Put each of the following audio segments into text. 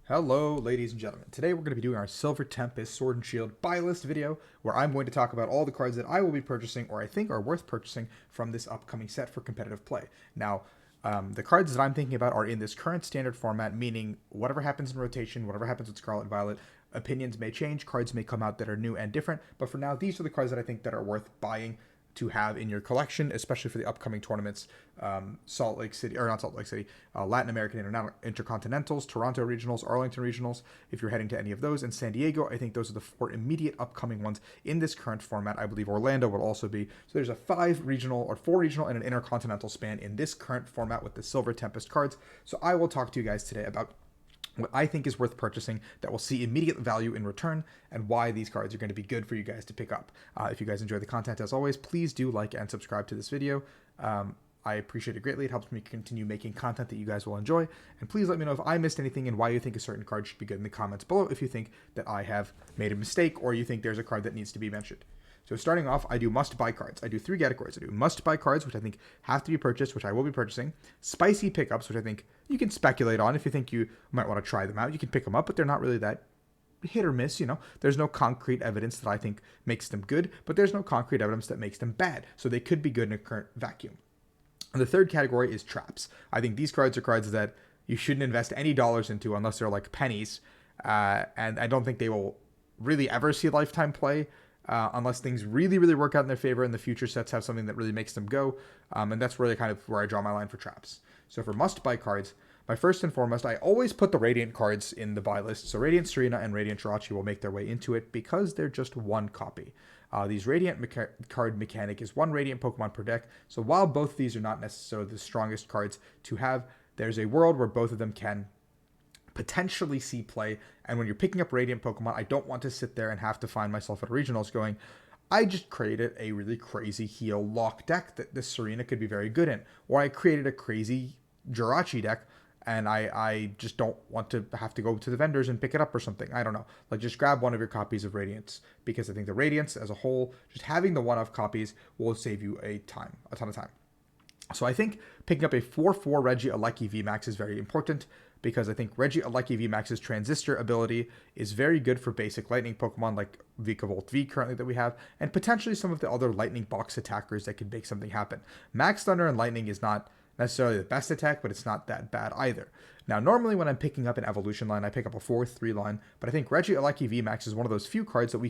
Hello, ladies and gentlemen. Today we're going to be doing our Silver Tempest Sword and Shield buy list video, where I'm going to talk about all the cards that I will be purchasing or I think are worth purchasing from this upcoming set for competitive play. Now, the cards that I'm thinking about are in this current standard format, meaning whatever happens in rotation, whatever happens with Scarlet and Violet, opinions may change, cards may come out that are new and different, but for now, these are the cards that I think that are worth buying to have in your collection, especially for the upcoming tournaments, Salt Lake City, or not Salt Lake City, Latin American Intercontinentals, Toronto Regionals, Arlington Regionals, if you're heading to any of those, and San Diego. I think those are the four immediate upcoming ones in this current format. I believe Orlando will also be. So there's a four regional, and an intercontinental span in this current format with the Silver Tempest cards. So I will talk to you guys today about what I think is worth purchasing that will see immediate value in return, and why these cards are going to be good for you guys to pick up. If you guys enjoy the content, as always, please do like and subscribe to this video. I appreciate it greatly. It helps me continue making content that you guys will enjoy. And please let me know if I missed anything and why you think a certain card should be good in the comments below, if you think that I have made a mistake or you think there's a card that needs to be mentioned. So starting off, I do must-buy cards. I do three categories. I do must-buy cards, which I think have to be purchased, which I will be purchasing. Spicy pickups, which I think you can speculate on. If you think you might want to try them out, you can pick them up, but they're not really that hit or miss, you know. There's no concrete evidence that I think makes them good, but there's no concrete evidence that makes them bad. So they could be good in a current vacuum. And the third category is traps. I think these cards are cards that you shouldn't invest any dollars into unless they're like pennies. And I don't think they will really ever see lifetime play. Unless things really, really work out in their favor and the future sets have something that really makes them go. And that's really kind of where I draw my line for traps. So for must-buy cards, my first and foremost, I always put the Radiant cards in the buy list. So Radiant Serena and Radiant Jirachi will make their way into it because they're just one copy. These Radiant card mechanic is one Radiant Pokemon per deck. So while both of these are not necessarily the strongest cards to have, there's a world where both of them can potentially see play. And when you're picking up Radiant Pokemon, I don't want to sit there and have to find myself at regionals going, I just created a really crazy heal lock deck that this Serena could be very good in. Or I created a crazy Jirachi deck and I just don't want to have to go to the vendors and pick it up or something. I don't know. Like, just grab one of your copies of Radiance, because I think the Radiance as a whole, just having the one-off copies will save you a ton of time. So I think picking up a 4/4 Reggie Alecki VMAX is very important, because I think Reggie Alecki VMAX's Transistor ability is very good for basic Lightning Pokemon like Vikavolt V currently that we have, and potentially some of the other Lightning Box attackers that could make something happen. Max Thunder and Lightning is not necessarily the best attack, but it's not that bad either. Now, normally when I'm picking up an evolution line, I pick up a 4/3 line, but I think Reggie Alecki VMAX is one of those few cards that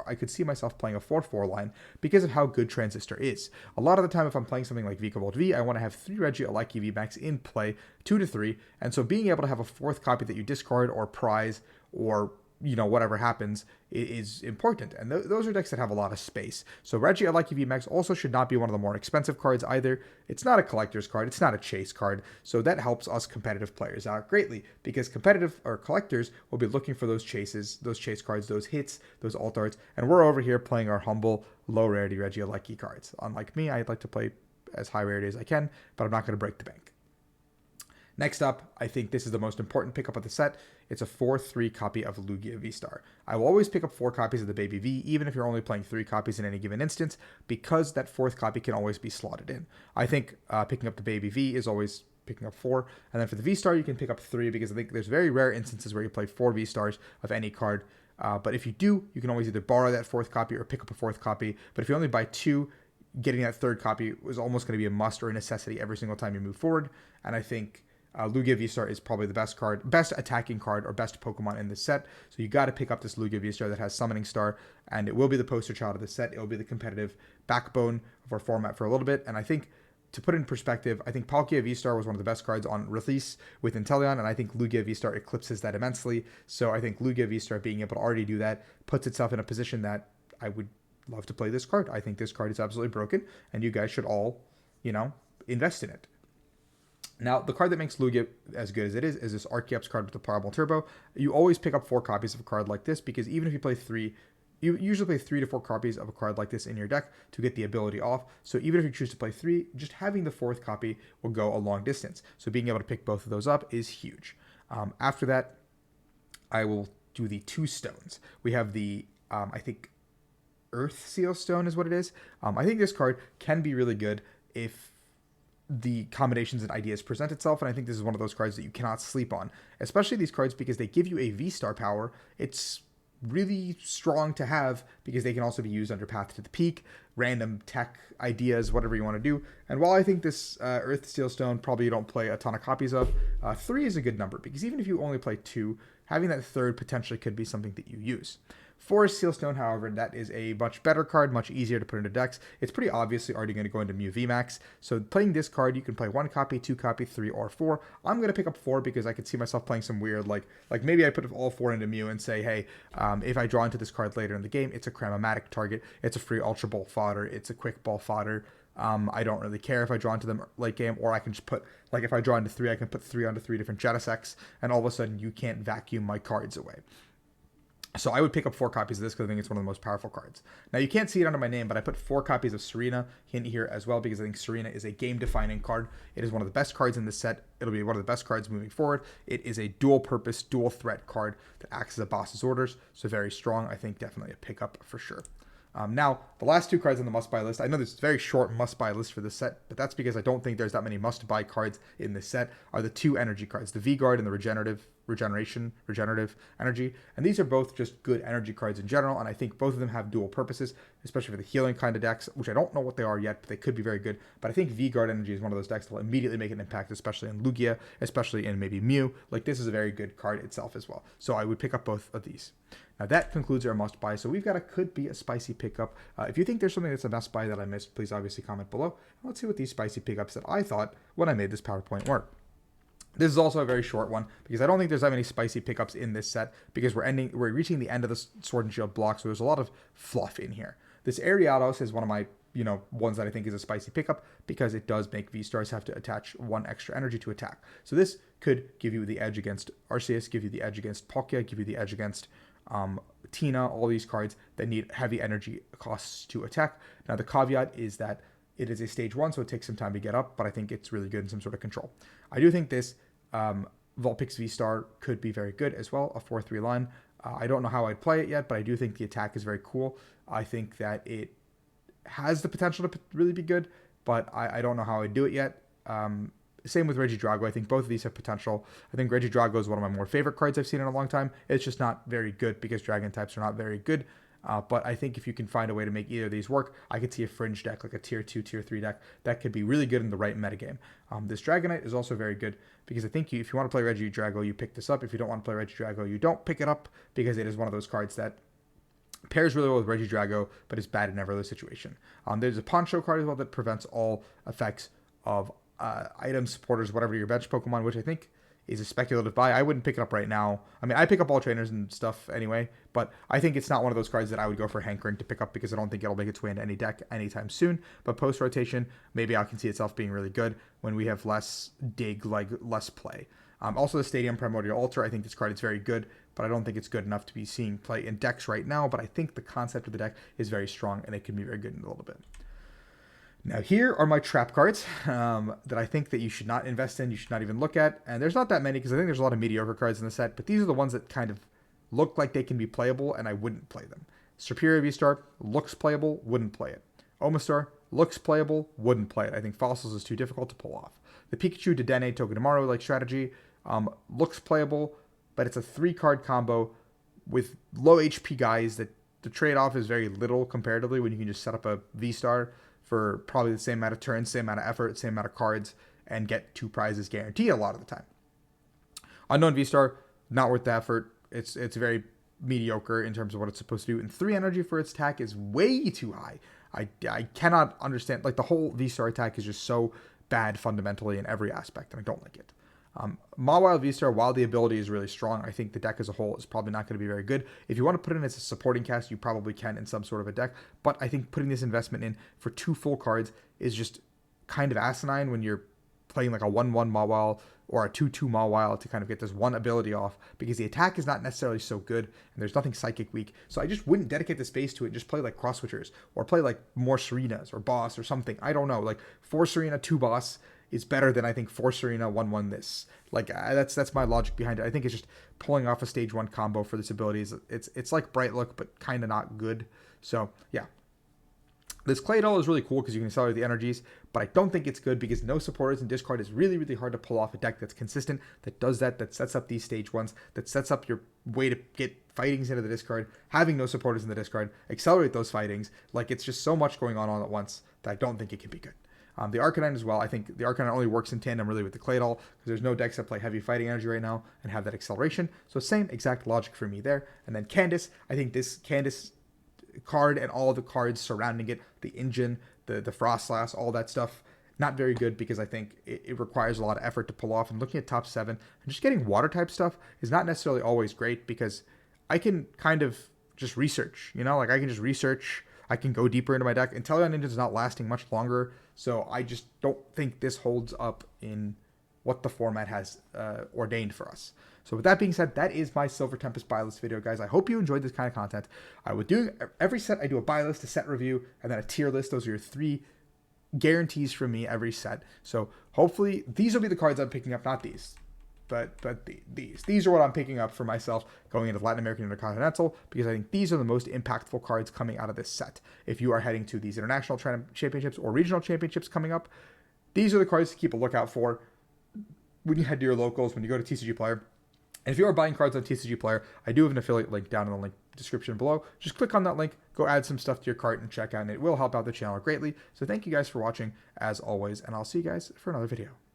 I could see myself playing a 4/4 line because of how good Transistor is. A lot of the time, if I'm playing something like Vikavolt V, I want to have 3 Reggie Alecki VMAX in play, 2 to 3, and so being able to have a 4th copy that you discard or prize or, you know, whatever happens is important. And those are decks that have a lot of space. So Reggie Alecki VMAX also should not be one of the more expensive cards either. It's not a collector's card. It's not a chase card. So that helps us competitive players out greatly, because competitive or collectors will be looking for those chases, those chase cards, those hits, those alt arts. And we're over here playing our humble, low rarity Reggie Alecki cards. Unlike me, I'd like to play as high rarity as I can, but I'm not going to break the bank. Next up, I think this is the most important pickup of the set. It's a 4/3 copy of Lugia V-Star. I will always pick up 4 copies of the Baby V, even if you're only playing 3 copies in any given instance, because that 4th copy can always be slotted in. I think picking up the Baby V is always picking up 4, and then for the V-Star, you can pick up 3, because I think there's very rare instances where you play 4 V-Stars of any card. But if you do, you can always either borrow that 4th copy or pick up a 4th copy. But if you only buy 2, getting that 3rd copy is almost going to be a must or a necessity every single time you move forward. And I think Lugia V-Star is probably the best attacking card or best Pokemon in this set. So you got to pick up this Lugia V-Star that has Summoning Star, and it will be the poster child of the set. It will be the competitive backbone of our format for a little bit. And I think, to put it in perspective, I think Palkia V-Star was one of the best cards on release with Inteleon, and I think Lugia V-Star eclipses that immensely. So I think Lugia V-Star being able to already do that puts itself in a position that I would love to play this card. I think this card is absolutely broken, and you guys should all, you know, invest in it. Now, the card that makes Lugia as good as it is this Archeops card with the Powerball Turbo. You always pick up 4 copies of a card like this, because even if you play 3, you usually play 3 to 4 copies of a card like this in your deck to get the ability off. So even if you choose to play 3, just having the 4th copy will go a long distance. So being able to pick both of those up is huge. After that, I will do the 2 stones. We have the, I think, Earth Seal Stone is what it is. I think this card can be really good if the combinations and ideas present itself, and I think this is one of those cards that you cannot sleep on, especially these cards because they give you a V-Star power. It's really strong to have because they can also be used under Path to the Peak, random tech ideas, whatever you want to do. And while I think this Earth Steel Stone probably you don't play a ton of copies of, 3 is a good number because even if you only play 2, having that third potentially could be something that you use. 4 is Sealstone, however, that is a much better card, much easier to put into decks. It's pretty obviously already going to go into Mew VMAX. So playing this card, you can play 1 copy, 2 copy, 3, or 4. I'm going to pick up 4 because I could see myself playing some weird, like maybe I put all 4 into Mew and say, hey, if I draw into this card later in the game, it's a Cramomatic target, it's a free Ultra Ball fodder, it's a Quick Ball fodder. I don't really care if I draw into them late game, or I can just put, like if I draw into 3, I can put 3 onto 3 different Genesects, and all of a sudden you can't vacuum my cards away. So I would pick up 4 copies of this because I think it's one of the most powerful cards. Now, you can't see it under my name, but I put 4 copies of Serena in here as well because I think Serena is a game-defining card. It is one of the best cards in this set. It'll be one of the best cards moving forward. It is a dual-purpose, dual-threat card that acts as a boss's orders, so very strong. I think definitely a pickup for sure. Now, the last 2 cards on the must-buy list, I know there's a very short must-buy list for this set, but that's because I don't think there's that many must-buy cards in this set, are the 2 energy cards, the V-Guard and the Regenerative Energy. And these are both just good energy cards in general, and I think both of them have dual purposes, especially for the healing kind of decks, which I don't know what they are yet, but they could be very good. But I think V-Guard Energy is one of those decks that will immediately make an impact, especially in Lugia, especially in maybe Mew. Like, this is a very good card itself as well. So I would pick up both of these. Now that concludes our must buy. So we've got could be a spicy pickup. If you think there's something that's a must buy that I missed, please obviously comment below. Let's see what these spicy pickups that I thought when I made this PowerPoint were. This is also a very short one because I don't think there's that many spicy pickups in this set because we're reaching the end of the Sword and Shield block, so there's a lot of fluff in here. This Ariados is one of my ones that I think is a spicy pickup because it does make V-Stars have to attach 1 extra energy to attack. So this could give you the edge against Arceus, give you the edge against Palkia, give you the edge against Tina, all these cards that need heavy energy costs to attack. Now the caveat is that it is a stage 1, so it takes some time to get up, but I think it's really good in some sort of control. I do think this Vulpix V-Star could be very good as well, a 4-3 line. I don't know how I'd play it yet, but I do think the attack is very cool. I think that it has the potential to really be good, but I don't know how I'd do it yet. Same with Regidrago. I think both of these have potential. I think Regidrago is one of my more favorite cards I've seen in a long time. It's just not very good because dragon types are not very good. But I think if you can find a way to make either of these work, I could see a fringe deck, like a tier 2, tier 3 deck, that could be really good in the right metagame. This Dragonite is also very good because I think if you want to play Regidrago, you pick this up. If you don't want to play Regidrago, you don't pick it up because it is one of those cards that pairs really well with Regidrago, but is bad in every other situation. There's a Poncho card as well that prevents all effects of items, supporters, whatever your bench Pokemon, which I think is a speculative buy. I wouldn't pick it up right now. I mean, I pick up all trainers and stuff anyway, but I think it's not one of those cards that I would go for hankering to pick up because I don't think it'll make its way into any deck anytime soon. But post-rotation, maybe I can see itself being really good when we have less dig, like less play. Also, the Stadium Primordial Ultra, I think this card is very good, but I don't think it's good enough to be seeing play in decks right now. But I think the concept of the deck is very strong, and it can be very good in a little bit. Now, here are my trap cards that I think that you should not invest in, you should not even look at. And there's not that many because I think there's a lot of mediocre cards in the set, but these are the ones that kind of look like they can be playable, and I wouldn't play them. Superior V-Star looks playable, wouldn't play it. Omastar looks playable, wouldn't play it. I think Fossils is too difficult to pull off. The Pikachu, Dedenne, Togedemaru-like strategy looks playable, but it's a 3-card combo with low HP guys that the trade-off is very little comparatively when you can just set up a V-Star for probably the same amount of turns, same amount of effort, same amount of cards, and get 2 prizes guaranteed a lot of the time. Unknown V-Star, not worth the effort. It's very mediocre in terms of what it's supposed to do. And 3 energy for its attack is way too high. I cannot understand. Like, the whole V-Star attack is just so bad fundamentally in every aspect, and I don't like it. Mawile V-Star, while the ability is really strong, I think the deck as a whole is probably not going to be very good. If you want to put it in as a supporting cast, you probably can in some sort of a deck, but I think putting this investment in for 2 full cards is just kind of asinine when you're playing like a 1-1 Mawile or a 2-2 Mawile to kind of get this one ability off, because the attack is not necessarily so good, and there's nothing Psychic weak, so I just wouldn't dedicate the space to it. Just play like Cross Switchers, or play like more Serenas, or Boss, or something. I don't know, like 4 Serena, 2 Boss is better than I think 4 Serena, 1-1 this. Like, that's my logic behind it. I think it's just pulling off a stage 1 combo for this ability. It's like Bright Look, but kind of not good. So, yeah. This Claydol is really cool because you can accelerate the energies, but I don't think it's good because no supporters and discard is really, really hard to pull off a deck that's consistent, that does that sets up these stage ones, that sets up your way to get fightings into the discard, having no supporters in the discard, accelerate those fightings. Like, it's just so much going on all at once that I don't think it can be good. The Arcanine as well. I think the Arcanine only works in tandem really with the Claydol because there's no decks that play heavy fighting energy right now and have that acceleration. So same exact logic for me there. And then Candace, I think this Candace card and all of the cards surrounding it, the engine, the Frostlass, all that stuff, not very good because I think it requires a lot of effort to pull off. And looking at top 7 and just getting water type stuff is not necessarily always great because I can kind of just research, like I can just research. I can go deeper into my deck. Inteleon Ninja is not lasting much longer, so I just don't think this holds up in what the format has ordained for us. So with that being said, that is my Silver Tempest buy list video, guys. I hope you enjoyed this kind of content. I would do every set. I do a buy list, a set review, and then a tier list. Those are your 3 guarantees from me every set. So hopefully these will be the cards I'm picking up, not these. But these are what I'm picking up for myself going into Latin American Intercontinental because I think these are the most impactful cards coming out of this set. If you are heading to these international championships or regional championships coming up, these are the cards to keep a lookout for when you head to your locals, when you go to TCG Player. And if you are buying cards on TCG Player, I do have an affiliate link down in the link description below. Just click on that link, go add some stuff to your cart and check out, and it will help out the channel greatly. So thank you guys for watching as always, and I'll see you guys for another video.